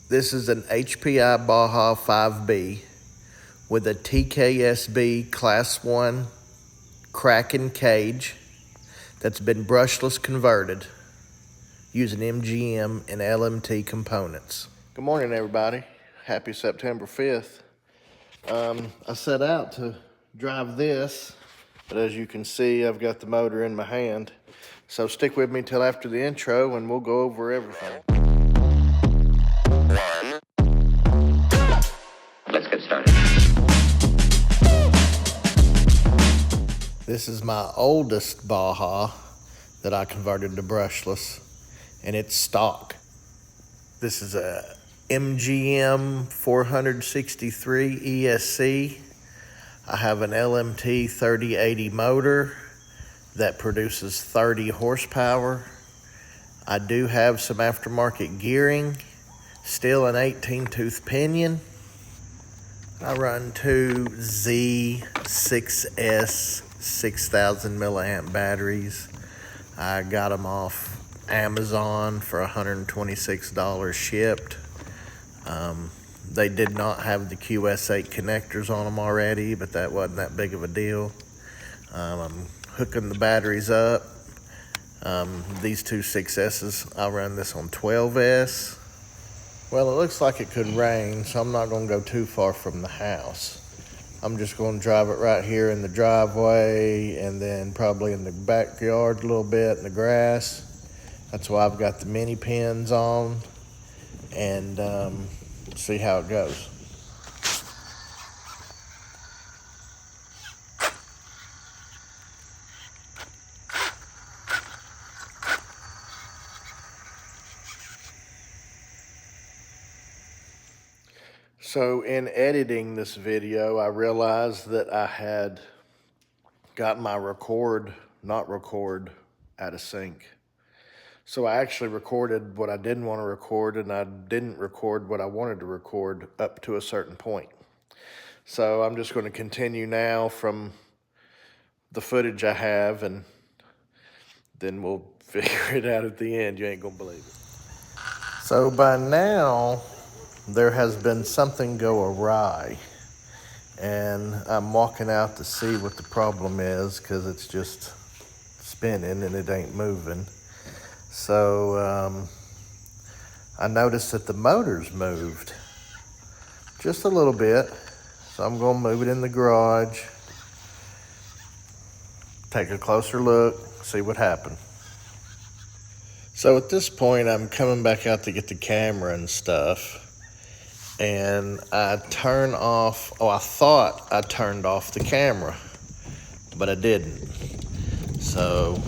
This is an HPI Baja 5B with a TKSB Class 1 Kraken cage that's been brushless converted using MGM and LMT components. Good morning, everybody. Happy September 5th. I set out to drive this, but as you can see, I've got the motor in my hand. So stick with me till after the intro and we'll go over everything. Let's get started. This is my oldest Baja that I converted to brushless, and it's stock. This is a MGM 463 ESC. I have an LMT 3080 motor that produces 30 horsepower. I do have some aftermarket gearing, still an 18-tooth pinion. I run two Z6S 6,000 milliamp batteries. I got them off Amazon for $126 shipped. They did not have the QS8 connectors on them already, but that wasn't that big of a deal. I'm hooking the batteries up. These two 6S's, I run this on 12S. Well, it looks like it could rain, so I'm not gonna go too far from the house. I'm just gonna drive it right here in the driveway and then probably in the backyard a little bit in the grass. That's why I've got the mini pins on, and see how it goes. So in editing this video, I realized that I had got my not record out of sync. So I actually recorded what I didn't want to record, and I didn't record what I wanted to record up to a certain point. So I'm just going to continue now from the footage I have, and then we'll figure it out at the end. You ain't gonna believe it. So by now, there has been something go awry, and I'm walking out to see what the problem is because it's just spinning and it ain't moving. So I noticed that the motor's moved just a little bit, so I'm gonna move it in the garage, take a closer look, see what happened. So at this point, I'm coming back out to get the camera and stuff, and I thought I turned off the camera, but I didn't. So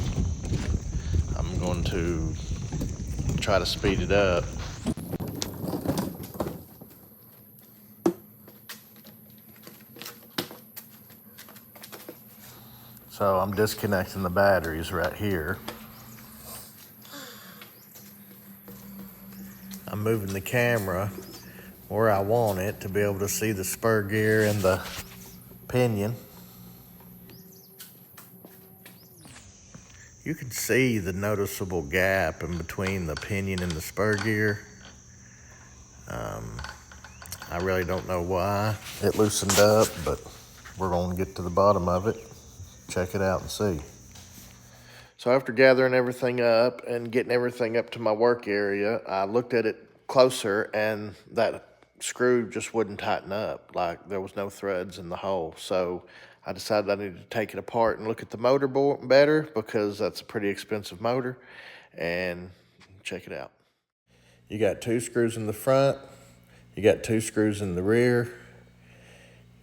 I'm going to try to speed it up. So I'm disconnecting the batteries right here. I'm moving the camera where I want it to be able to see the spur gear and the pinion. You can see the noticeable gap in between the pinion and the spur gear. I really don't know why it loosened up, but we're gonna get to the bottom of it, check it out and see. So after gathering everything up and getting everything up to my work area, I looked at it closer, and that screw just wouldn't tighten up. Like, there was no threads in the hole. So I decided I needed to take it apart and look at the motor better, because that's a pretty expensive motor, and check it out. You got two screws in the front, you got two screws in the rear,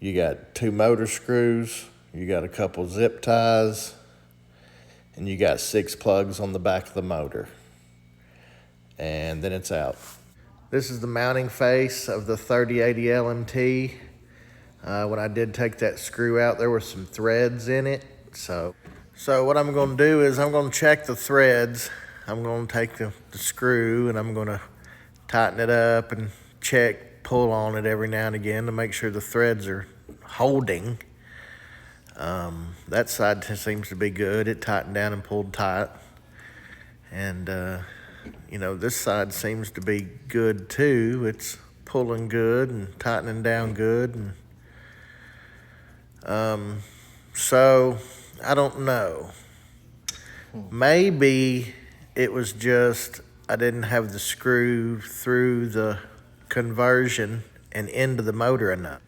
you got two motor screws, you got a couple zip ties, and you got 6 plugs on the back of the motor. And then it's out. This is the mounting face of the 3080 LMT. When I did take that screw out, there were some threads in it. So what I'm gonna do is I'm gonna check the threads. I'm gonna take the screw and I'm gonna tighten it up and pull on it every now and again to make sure the threads are holding. That side seems to be good. It tightened down and pulled tight. And you know, this side seems to be good too. It's pulling good and tightening down good. And so I don't know. Maybe it was just I didn't have the screw through the conversion and into the motor enough.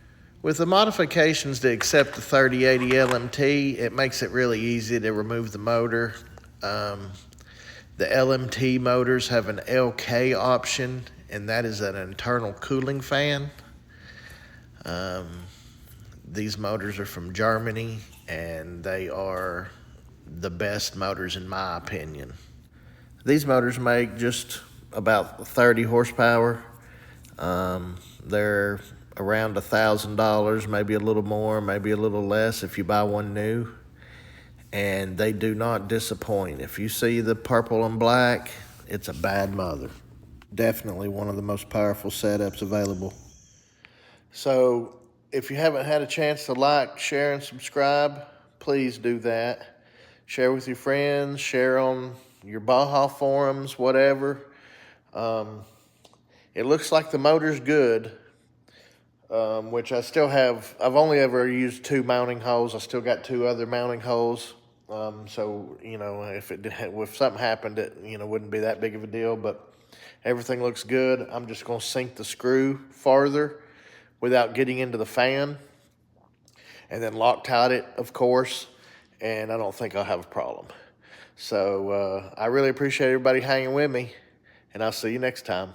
With the modifications to accept the 3080 LMT, it makes it really easy to remove the motor. The LMT motors have an LK option, and that is an internal cooling fan. These motors are from Germany, and they are the best motors in my opinion. These motors make just about 30 horsepower. They're around $1,000, maybe a little more, maybe a little less if you buy one new. And they do not disappoint. If you see the purple and black, it's a bad mother. Definitely one of the most powerful setups available. So if you haven't had a chance to like, share, and subscribe, please do that. Share with your friends, share on your Baja forums, whatever. It looks like the motor's good, which I still have. I've only ever used 2 mounting holes. I still got 2 other mounting holes. So, you know, if something happened, it, you know, wouldn't be that big of a deal, but everything looks good. I'm just going to sink the screw farther without getting into the fan, and then Loctite it, of course, and I don't think I'll have a problem. So I really appreciate everybody hanging with me, and I'll see you next time.